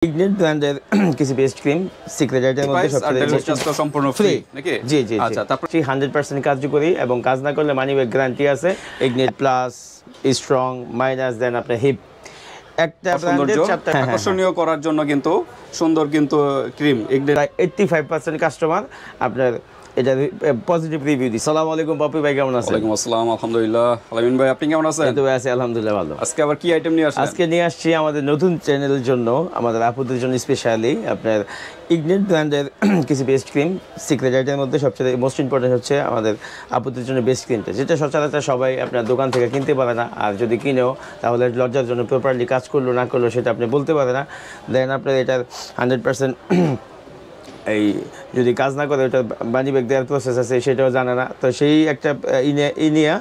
ইগনিট ব্র্যান্ডের কিছু best cream secret আইটেমের মধ্যে সবচেয়ে সম্পূর্ণ ফ্রি নাকি? জি জি আচ্ছা, তারপর 100% কার্যকরী এবং কাজ না করলে মানি ব্যাক গ্যারান্টি আছে। ইগনিট প্লাস স্ট্রং মাইনাস দেন আপনার হিপ একটা ব্র্যান্ডের চারটা আকর্ষণীয় করার জন্য কিন্তু সুন্দর কিন্তু ক্রিম ইগনিট 85% কাস্টমার আপনার এটা পজিটিভ রিভিউ দিই। আসসালামু আলাইকুম বাপি ভাই, কেমন আছেন? ওয়ালাইকুম আসসালাম, আলহামদুলিল্লাহ। আলামিন ভাই আপনি কেমন আছেন? তো আছি আলহামদুলিল্লাহ ভালো। আজকে আবার কি আইটেম নিয়ে আসছেন? আজকে নিয়ে আসছি আমাদের নতুন চ্যানেলের জন্য, আমাদের আপুদের জন্য স্পেশালি আপনার ইগনিট ব্র্যান্ডের কিছু বেস্ট ক্রিম সিক্রেট আইটেমের মধ্যে সবচেয়ে মোস্ট ইম্পর্টেন্ট হচ্ছে আমাদের আপুদের জন্য বেস্ট ক্রিমটা, যেটা সচরাচর সবাই আপনার দোকান থেকে কিনতে পারে না, আর যদি কিনেও তাহলে লজ্জার জন্য প্রপারলি কাজ করলো না করলো সেটা আপনি বলতে পারে না। দেন আপনার এটার 100% এই যদি কাজ না করে ওটা মানি ব্যাক দেওয়ার প্রসেস আছে সেটাও জানে না। তো সেই একটা ইনিয়া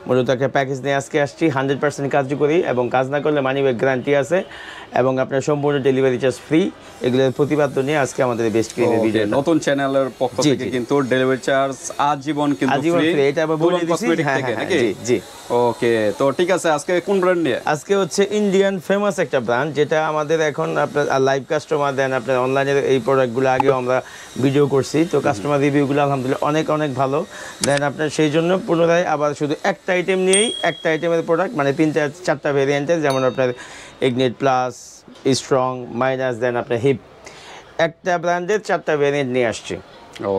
মূলত একটা প্যাকেজ নিয়ে আজকে আসছি। 100% কার্যকরী এবং কাজ না করলে মানি ব্যাক গ্যারান্টি আছে এবং আপনার সম্পূর্ণ ডেলিভারি চার্জ ফ্রি। এগুলোর প্রতিপাদ্য নিয়ে আজকে আমাদের বেস্ট ক্রিমের ভিডিও। নতুন চ্যানেলের পক্ষ থেকে কিন্তু ডেলিভারি চার্জ আজীবন কিন্তু ফ্রি। এটা আবার বলে দিছি নাকি? জি। ওকে, তো ঠিক আছে। আজকে কোন ব্র্যান্ড নিয়ে? আজকে হচ্ছে ইন্ডিয়ান ফেমাস একটা ব্র্যান্ড, যেটা আমাদের এখন আপনার লাইভ কাস্টমার দেন আপনার অনলাইনের এই প্রোডাক্টগুলো আগেও আমরা ভিডিও করছি। তো কাস্টমার রিভিউগুলো আলহামদুলিল্লাহ অনেক অনেক ভালো। দেন আপনার সেই জন্য পুনরায় আবার শুধু একটা আইটেম নিয়েই একটা আইটেমের প্রোডাক্ট মানে 3-4টা ভেরিয়েন্টের, যেমন আপনার ইগনিট প্লাস স্ট্রং মাইনাস দেন আপনার হিপ একটা ব্র্যান্ডের 4টা ভেরিয়েন্ট নিয়ে আসছে।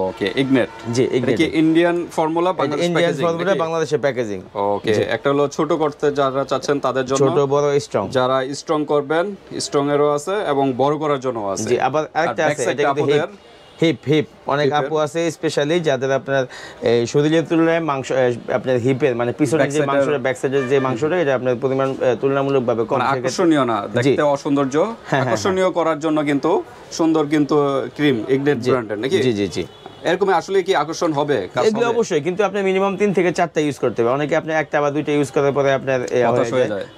ওকে, ইগনিট। জি, ইগনিট কি ইন্ডিয়ান ফর্মুলা, ইন্ডিয়ান ফর্মুলা বাংলাদেশের প্যাকেজিং। ওকে, একটা হলো ছোট করতে যারা চাচ্ছেন তাদের জন্য, ছোট বড় স্ট্রং, যারা স্ট্রং করবেন স্ট্রং এরও আছে এবং বড় করার জন্য আছে। জি, আবার আরেকটা আছে এটা কিন্তু হিপ অনেক আপু আছে স্পেশালি যাদের আপনার শরীরের তুলনায় মাংস আপনার হিপের মানে পিছনের যে মাংসটা ব্যাক সাইডের যে মাংসটা এটা আপনার পরিমাণ তুলনামূলকভাবে কম, আকর্ষণীয় না দেখতে, অসৌন্দর্য আকর্ষণীয় করার জন্য কিন্তু সুন্দর কিন্তু ক্রিম ইগনিট ব্র্যান্ডের নাকি? জি জি জি। এরকম আসলে কি আকর্ষণ হবে? এগুলো অবশ্যই, কিন্তু আপনি মিনিমাম 3 থেকে 4টা ইউজ করতে হবে। অনেকে আপনি একটা বা দুইটা ইউজ করার পরে আপনার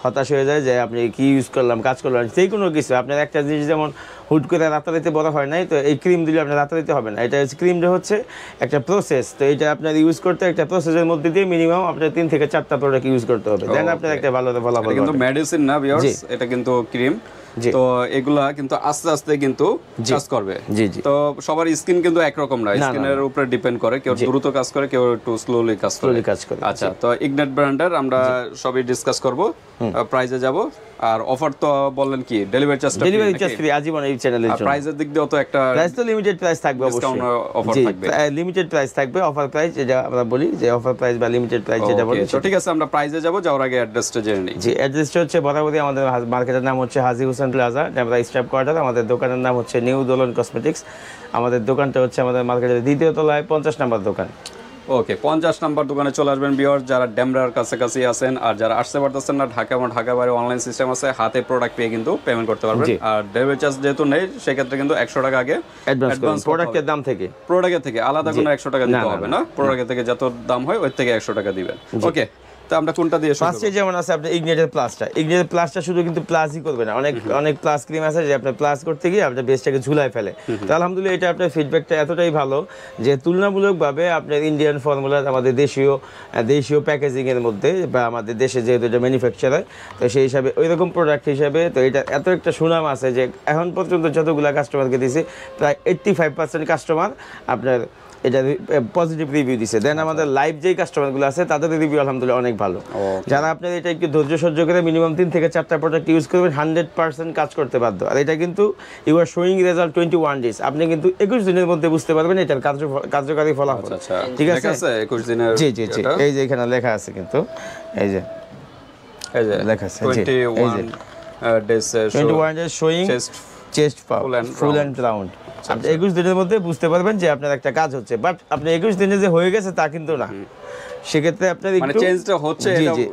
হতাশ হয়ে যায় যে আপনি কি ইউজ করলাম, কাজ করলাম, সেই কোনো কিছু আপনার একটা জিনিস যেমন হুট করে রাতারাতি বড় হয় নাই, তো এই ক্রিম দিলে আপনার রাতারাতি হবে না। এটা হচ্ছে ক্রিমটা হচ্ছে একটা প্রসেস, তো এটা আপনার ইউজ করতে একটা প্রসেসের মধ্যে দিয়ে মিনিমাম আপনার 3 থেকে 4টা প্রোডাক্ট ইউজ করতে হবে, দেন আপনার একটা ভালো ফলাফল। কিন্তু মেডিসিন না ভিউয়ার্স, এটা কিন্তু ক্রিম। তো এগুলা কিন্তু আস্তে আস্তে কিন্তু কাজ করবে। জি জি। তো সবার স্কিন কিন্তু একরকম না, স্কিনের উপরে ডিপেন্ড করে, কেউ দ্রুত কাজ করে, কেউ একটু স্লোলি কাজ করে। আচ্ছা, তো ইগনিট ব্র্যান্ডের আমরা সবই ডিসকাস করব, প্রাইসে যাব। আর অফার তো বললেন কি ডেলিভারি চার্জ ফ্রি আজীবন এই চ্যানেলের জন্য। প্রাইসের দিক দিয়েও তো একটা প্রাইস তো লিমিটেড প্রাইস থাকবে, অবশ্যই অফার থাকবে, লিমিটেড প্রাইস থাকবে, অফার প্রাইস যেটা আমরা বলি যে অফার প্রাইস বা লিমিটেড প্রাইস যেটা বলি। তো ঠিক আছে, আমরা প্রাইসে যাব, যাওয়ার আগে অ্যাড্রেসটা জেনে নিই। জি, অ্যাড্রেসটা হচ্ছে বরাবরই আমাদের মার্কেটের নাম হচ্ছে Haji Hossain plaza, Dhaka staff quarter. আমাদের দোকানের নাম হচ্ছে নিউ দোলন কসমেটিক্স। আমাদের দোকানটা হচ্ছে আমাদের মার্কেটের 2য় তলায় 50 নম্বর দোকান। ওকে, 50 নম্বর দোকানে চলে আসবেন ভিউয়ার্স, যারা ডেমরার কাছাকাছি আছেন। আর যারা আসতে পারতেছেন না, ঢাকা এবং ঢাকা বাইরে অনলাইন সিস্টেম আছে, হাতে প্রোডাক্ট পেয়ে কিন্তু পেমেন্ট করতে পারবেন। আর ডেলিভারি চার্জ যেহেতু নেই, সেক্ষেত্রে কিন্তু 100 টাকা আগে অ্যাডভান্স, প্রোডাক্টের দাম থেকে, প্রোডাক্টের থেকে আলাদা কোনো 100 টাকা দিতে হবে না, প্রোডাক্টের থেকে যত দাম হয় ওই থেকে 100 টাকা দিবেন। ওকে, তো আমরা কোনটা দিয়ে শুরু করব? ফার্স্টে যেমন আছে আপনার ইগনিটের প্লাসটা শুধু কিন্তু প্লাসই করবে না, অনেক প্লাস ক্রিম আছে যে আপনি প্লাস করতে গিয়ে আপনার বেসটাকে ঝুলায় ফেলে। তো আলহামদুলিল্লাহ এটা আপনার ফিডব্যাকটা এতটাই ভালো যে তুলনামূলকভাবে আপনার ইন্ডিয়ান ফর্মুলা আমাদের দেশীয় প্যাকেজিং এর মধ্যে বা আমাদের দেশে যেহেতু এটা ম্যানুফ্যাকচারার, তো সেই হিসাবে ওই রকম প্রোডাক্ট হিসাবে তো এটা এত একটা সুনাম আছে যে এখন পর্যন্ত যতগুলো কাস্টমারকে দিয়েছে প্রায় 85% কাস্টমার আপনার এটা পজিটিভ রিভিউ দিছে। দেন আমাদের লাইভ যেই কাস্টমারগুলো আছে তাদের রিভিউ আলহামদুলিল্লাহ অনেক ভালো। যারা আপনার এটা একটু ধৈর্য সহ্য করে মিনিমাম 3 থেকে 4টা প্রোডাক্ট ইউজ করবেন 100% কাজ করতে বাধ্য। আর এটা কিন্তু you are showing result 21 days, আপনি কিন্তু 21 দিনের মধ্যে বুঝতে পারবেন এটার কার্যকারী ফলাফল। ঠিক আছে, 21 দিনের। জি জি জি, এই যে এখানে লেখা আছে কিন্তু এই যে লেখা আছে 21 days showing chest full and round. আপনি 21 দিনের মধ্যে বুঝতে পারবেন যে আপনার একটা কাজ হচ্ছে, বাট আপনি 21 দিনে যে হয়ে গেছে তা কিন্তু না। সেক্ষেত্রে আপনার মানে চেঞ্জটা হচ্ছে,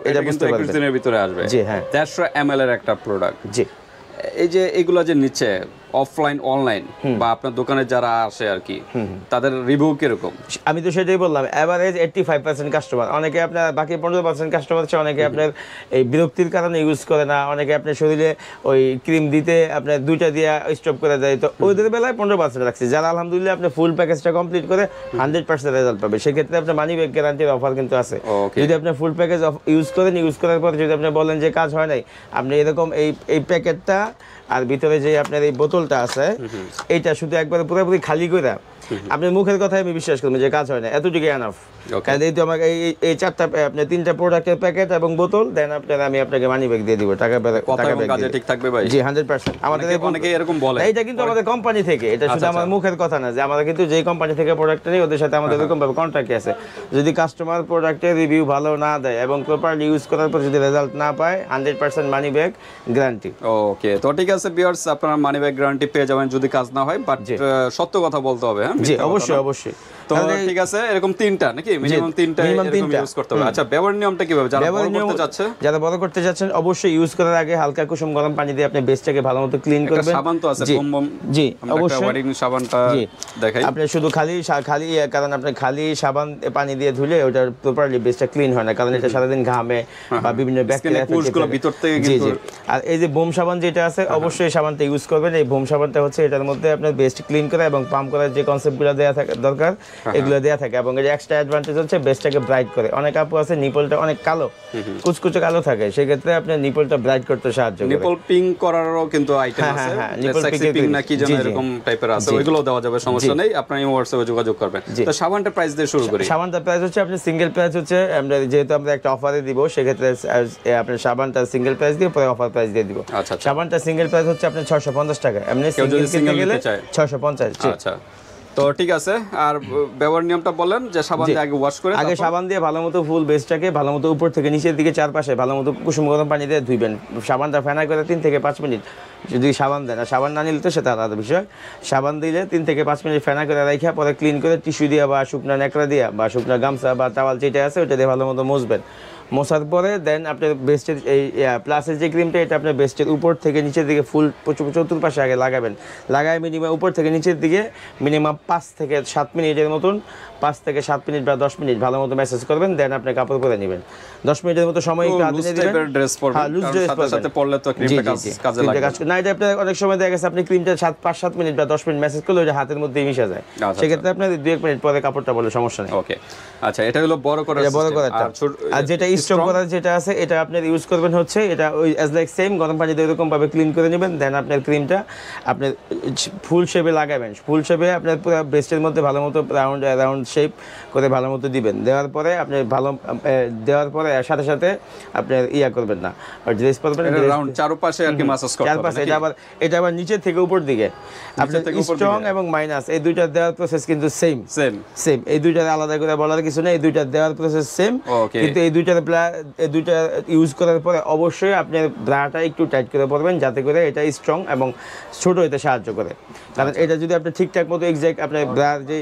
এটা বুঝতে পারবেন 21 দিনের ভিতরে আসবে। জি হ্যাঁ, 150 ml এর একটা প্রোডাক্ট। জি, এই যে এগুলো যে নিচে অফলাইন অনলাইন বা আপনার দোকানে যারা আসে আর কি, তাদের রিভিউ কিরকম? আমি তো সেটাই বললাম, এভারেজ 85% কাস্টমার, অনেকে আপনার বাকি 15% কাস্টমার আছে অনেকে আপনার এই বিরক্তির কারণে ইউজ করে না, অনেকে আপনার শরীরে ওই ক্রিম দিতে আপনার 2টা দিয়ে স্টপ করে দেয়, তো ওদের বেলায় 15% রাখছে। যারা আলহামদুলিল্লাহ আপনার ফুল প্যাকেজটা কমপ্লিট করে 100% রেজাল্ট পাবে, সেক্ষেত্রে আপনার মানি ব্যাক গ্যারান্টির অফার কিন্তু আছে। যদি আপনি ফুল প্যাকেজ ইউজ করার পর যদি আপনি বলেন যে কাজ হয় নাই, আপনি এরকম এই প্যাকেটটা আর ভিতরে যে আপনার এই বোতলটা আছে এইটা শুধু একবারে পুরোপুরি খালি করে আপনার মুখের কথাই আমি বিশ্বাস করবো যে কাজ হয় না, এতটুকু এনাফ। কারণ এই তো আমাকে এই চারটা আপনার 3টা প্রোডাক্টের প্যাকেট এবং বোতল দেন আমি আপনাকে মানি ব্যাগ দিয়ে দিব, টাকা কাজে ঠিক থাকবে ভাই। জি 100%। আমাদের অনেকে এরকম বলে, এইটা কিন্তু আমাদের কোম্পানি থেকে, এটা শুধু আমার মুখের কথা না, যে আমাদের কিন্তু যেই কোম্পানি থেকে প্রোডাক্ট নেই ওদের সাথে আমাদের এরকম ভাবে কন্ট্রাক্ট আছে। যদি কাস্টমার প্রোডাক্টের রিভিউ ভালো না দেয় এবং প্রপারলি ইউজ করার পর যদি রেজাল্ট না পায় 100% মানি ব্যাগ গ্যারান্টি। ওকে, তো ঠিক আছে ভিউয়ার্স, আপনারা মানি ব্যাগ গ্যারান্টি পেয়ে যাবেন যদি কাজ না হয়, বাট সত্য কথা বলতে হবে। হ্যাঁ জি অবশ্যই। তো ঠিক আছে, এরকম 3টা নাকি মিনিমাম 3টা ইউজ করতে হবে। আচ্ছা, ব্যবহার নিয়মটা কিভাবে যারা বড় করতে যাচ্ছে? যারা বড় করতে যাচ্ছেন অবশ্যই ইউজ করার আগে হালকা কুসুম গরম পানি দিয়ে আপনি বেসটাকে ভালোমতো ক্লিন করবেন। সাবান তো আছে, বম জি অবশ্যই ওয়ারিং সাবানটা দেখাই। আপনি শুধু খালি কারণ আপনি খালি সাবান পানি দিয়ে ধুলে ওটা প্রপারলি বেসটা ক্লিন হয় না, কারণ এটা সারাদিন ঘামে বা বিভিন্ন ব্যাকটেরিয়া কোষগুলো ভিতর থেকে কিন্তু। আর এই যে বোম সাবান যেটা আছে অবশ্যই সাবানটা ইউজ করবেন। এই বোম সাবানটা হচ্ছে এটার মধ্যে আপনার বেস্ট ক্লিন করা এবং পাম্প করার যে কনসেপ্টগুলো দেয়া থাকে দরকার এগুলো দেয়া থাকে, এবং এর এক্সট্রা অ্যাডভান্টেজ হচ্ছে বেসটাকে ব্রাইট করে। অনেক আপু আছে নিপলটা অনেক কালো, কুচকুচে কালো থাকে, সেক্ষেত্রে আপনি নিপলটা ব্রাইট করতে সাহায্য করে। নিপল পিং করারও কিন্তু আইটেম আছে, নিপল পিং না কি যেন এরকম টাইপের আছে, ওইগুলো দেওয়া যাবে, সমস্যা নেই। আপনি হোয়াটসঅ্যাপে যোগাযোগ করবেন। তো সাবানটা প্রাইস দিয়ে শুরু করি। সাবানটা প্রাইস হচ্ছে আপনি সিঙ্গেল প্রাইস হচ্ছে আমরা যেহেতু আমরা একটা অফারে দিব, সেক্ষেত্রে আপনার সাবানটা সিঙ্গেল প্রাইস দিয়ে পরে অফার প্রাইস দিয়ে দিব। সাবানটা সিঙ্গেল প্রাইস হচ্ছে আপনার 650 টাকা, এমনি সিঙ্গেল গেলে 650। আচ্ছা, তো ঠিক আছে। আর ব্যবহার নিয়মটা বলেন যে সাবান দিয়ে আগে ওয়াশ করে, আগে সাবান দিয়ে ভালোমতো ফুল বেসটাকে ভালোমতো উপর থেকে নিচের দিকে চারপাশে ভালোমতো কুসুম গরম পানি দিয়ে ধুইবেন। সাবানটা ফেনা করে 3 থেকে 5 মিনিট যদি সাবান দেন, আর সাবান না নিলে তো সেটা আলাদা বিষয়। সাবান দিলে 3 থেকে 5 মিনিট ফেনা করে রাখা পরে ক্লিন করে টিস্যু দিয়ে বা শুকনা ন্যাকড়া দিয়ে বা শুকনা গামছা বা টাওয়াল যেটা আছে ওটা দিয়ে ভালোমতো মুছবেন। মোছার পরে দেন আপনার বেস্টের এই প্লাসের যে ক্রিমটা এটা আপনার বেস্টের উপর থেকে নিচের দিকে ফুল চতুর্পাশে আগে লাগাবেন। লাগায় মিনিমাম উপর থেকে নিচের দিকে মিনিমাম 5 থেকে 7 মিনিটের মতন, 5 থেকে 7 মিনিট বা 10 মিনিট ভালো মতো ম্যাসেজ করবেন। দেন আপনি কাপড় পরে নেবেন। 10 মিনিটের মতো সময় একটু হাতে নিয়ে দিবেন। হ্যাঁ, লুজ ড্রেস সাথে পরলে তো ক্রিমটা কাজে লাগে না। এটা আপনি অনেক সময় দেখা গেছে আপনি ক্রিমটা 5-7 মিনিট বা 10 মিনিট ম্যাসেজ করলে ওটা হাতের মধ্যেই মিশে যায়, সেক্ষেত্রে আপনি 2-1 মিনিট পরে কাপড়টা বলে সমস্যা নেই। ওকে, আচ্ছা, এটা হলো বড় করার আর যেটা স্ট্রং করার যেটা আছে এটা আপনি ইউজ করবেন হচ্ছে এটা ওই অ্যাজ লাইক সেম গরম পানি দিয়ে এরকম ভাবে ক্লিন করে নেবেন। দেন আপনার ক্রিমটা আপনি ফুল শেপে লাগাবেন। ফুল শেপে আপনার পুরো বেস্টের মধ্যে ভালো মতো রাউন্ড শেপ করে ভালো মতো দিবেন। দেওয়ার পরে আপনি দেওয়ার পরে সাথে সাথে আপনি ইয়া করবেন না, আর ড্রেস করবেন রাউন্ড চারপাশে আর কি ম্যাসাজ করতে হবে চারপাশে। এটা আবার নিচে থেকে উপর দিকে আপনি স্ট্রং এবং মাইনাস এই দুইটা দেওয়ার প্রসেস কিন্তু সেম। এই দুইটা আলাদা করে বলার কিছু নেই, এই দুইটা দেওয়ার প্রসেস সেম। কিন্তু এই দুইটা ইউজ করার পরে অবশ্যই আপনি ব্রাটা একটু টাইট করে পরবেন যাতে করে এটা স্ট্রং এবং ছোট হতে সাহায্য করে। কারণ এটা যদি আপনি ঠিকঠাক মতো এক্সাক্ট আপনার ব্রার যে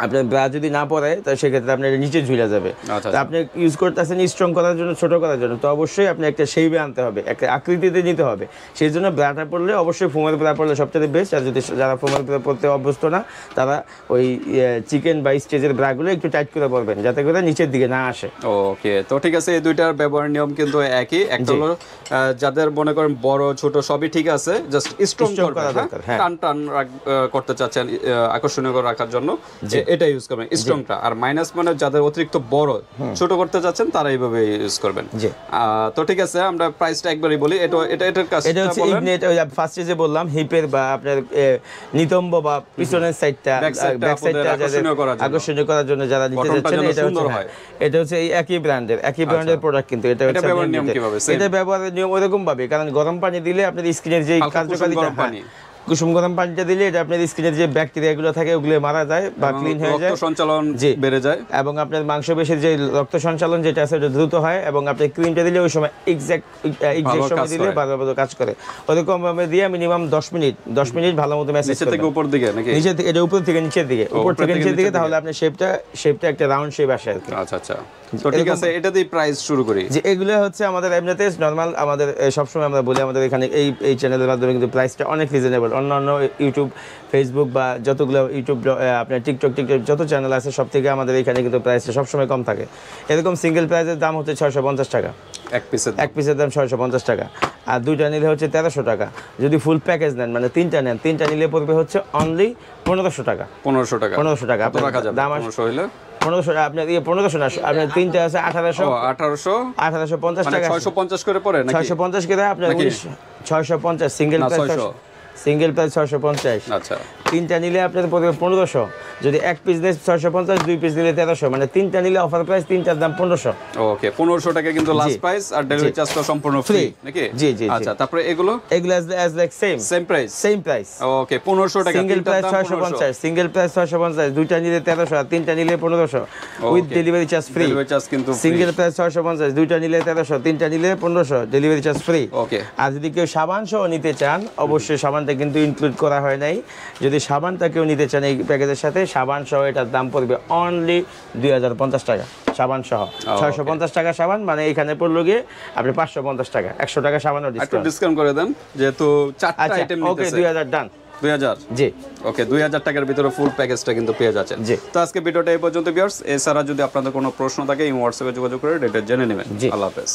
আপনার ব্রা যদি না পরে তো সেক্ষেত্রে আপনার নিচে ঝুলে যাবে। আপনি ইউজ করতেছেন স্ট্রং করার জন্য, ছোট করার জন্য, তো অবশ্যই আপনি একটা শেপে আনতে হবে, একটা আকৃতিতে নিতে হবে। সেই জন্য ব্রাটা পরলে অবশ্যই ফোমের ব্রা পরলে সবচেয়ে বেস্ট। আর যদি যারা ফোমের ব্রা পরতে অভ্যস্ত না তারা ওই চিকেন বা স্টেজের ব্রাগুলো একটু টাইট করে পরবেন যাতে করে নিচের দিকে না আসে। ওকে, তো ঠিক আছে, এই দুইটার ব্যবহার নিয়ম কিন্তু একই। একটা হলো যাদের মনে করেন বড় ছোট সবই ঠিক আছে, জাস্ট স্ট্রং করা দরকার। টান করতে চাচ্ছেন আকর্ষণীয় করে রাখার জন্য এটা ইউজ করবেন স্ট্রংটা। আর মাইনাস মানে যাদের অতিরিক্ত বড় ছোট করতে যাচ্ছেন তারা এইভাবে ইউজ করবেন। তো ঠিক আছে, আমরা প্রাইসটা একবারই বলি। এটার কাছে এটা হচ্ছে ইগনিট, ওই ফার্স্টে যে বললাম হিপের বা আপনার নিতম্ব বা পিছনের সাইডটা ব্যাক সাইডটা আকর্ষণীয় করার জন্য যারা নিতে যাচ্ছেন এটা হচ্ছে এই একই ব্র্যান্ডের প্রোডাক্ট। কিন্তু এটা হচ্ছে এটা ব্যবহারের নিয়ম ওইরকম ভাবে, কারণ গরম পানি দিলে আপনার স্কিনের যে কার্যকারিতা, কুসুম গরম পানিটা দিলে এটা আপনার স্কিনের যে ব্যাকটেরিয়াগুলো থাকে ওগুলো মারা যায় বা ক্লিন হয়ে যায়, রক্ত সঞ্চালন বেড়ে যায়, এবং আপনার মাংসপেশির যে রক্ত সঞ্চালন যেটা আছে ওটা দ্রুত হয়, এবং আপনি ক্রিমটা দিলে ওই সময় এক্সাক্ট সময় দিলে ভালো কাজ করে। ওরকম ভাবে দিয়ে মিনিমাম 10 মিনিট ভালো মতো ম্যাসেজ নিচে থেকে উপর দিকে নাকি নিচে থেকে, এটা উপর থেকে নিচের দিকে, উপর থেকে নিচের দিকে, তাহলে আপনার শেপটা একটা রাউন্ড শেপ আসে আর কি। আচ্ছা, তো ঠিক আছে, এটা দিয়ে প্রাইস শুরু করি। যে এগুলো হচ্ছে আমাদের এমনিতে নরমাল, আমাদের সবসময় আমরা বলি আমাদের এখানে এই চ্যানেলের মাধ্যমে কিন্তু প্রাইসটা অনেক রিজনেবল। অন্যান্য ইউটিউব, ফেসবুক বা যতগুলো ইউটিউব আপনার টিকটক যত চ্যানেল আছে সব থেকে আমাদের এখানে কিন্তু প্রাইসটা সবসময় কম থাকে। এরকম সিঙ্গেল প্রাইসের দাম হচ্ছে 650 টাকা, এক পিসের দাম 650 টাকা। আর দুইটা নিলে হচ্ছে 1300 টাকা। যদি ফুল প্যাকেজ নেন মানে তিনটা নেন, তিনটা নিলে পড়বে হচ্ছে অনলি 1500 টাকা। 1500 টাকা দাম 1500 টাকা। আপনার 1500 না, আপনার তিনটা আছে 1850 টাকা, 650 করে পড়ে নাকি? 650 করে আপনার 650 সিঙ্গেল না, প্রাইস 600 সিঙ্গেল প্রাইস 650 আচ্ছা তিনটা নিলে আপনাদের পড়বে 1500 যদি এক পিস দেয় 650 দুই পিস নিলে 1300 মানে তিনটা নিলে অফার প্রাইস তিনটার দাম 1500 ওকে 1500 টাকা কিন্তু লাস্ট প্রাইস আর ডেলিভারি চার্জটা সম্পূর্ণ ফ্রি নাকি জি জি আচ্ছা তারপরে এগুলো as like same price okay 1500 টাকা সিঙ্গেল প্রাইস 650 সিঙ্গেল প্রাইস 650 দুইটা নিলে 1300 আর তিনটা নিলে 1500 with delivery charge free delivery charge কিন্তু সিঙ্গেল প্রাইস 650 দুইটা নিলে 1300 তিনটা নিলে 1500 ডেলিভারি চার্জ ফ্রি ওকে আর যদি কেউ সাবান সহ নিতে চান অবশ্যই সাবানটা কিন্তু ইনক্লুড করা হয় নাই যদি সাবানটা কেউ নিতে চান এই প্যাকেজের সাথে সাবান সহ এটার দাম পড়বে অনলি 2050 টাকা সাবান সহ 650 টাকা সাবান মানে এখানে পড়লো গিয়ে আপনি 550 টাকা 100 টাকা সাবানও একটু ডিসকাউন্ট ডিসকাউন্ট করে দেন যেহেতু চারটা আচ্ছা আইটেম ওকে নিতেছে 2000 ডান 2000 জি ওকে 2000 টাকার ভিতরে ফুল প্যাকেজটা কিন্তু পেয়ে যাচ্ছেন জি। তো আজকে ভিডিওটা এই পর্যন্ত ভিউয়ার্স এছাড়া যদি আপনাদের কোনো প্রশ্ন থাকে এই হোয়াটসঅ্যাপে যোগাযোগ করে ডেটা জেনে নেবেন জি। আল্লাহ হাফেজ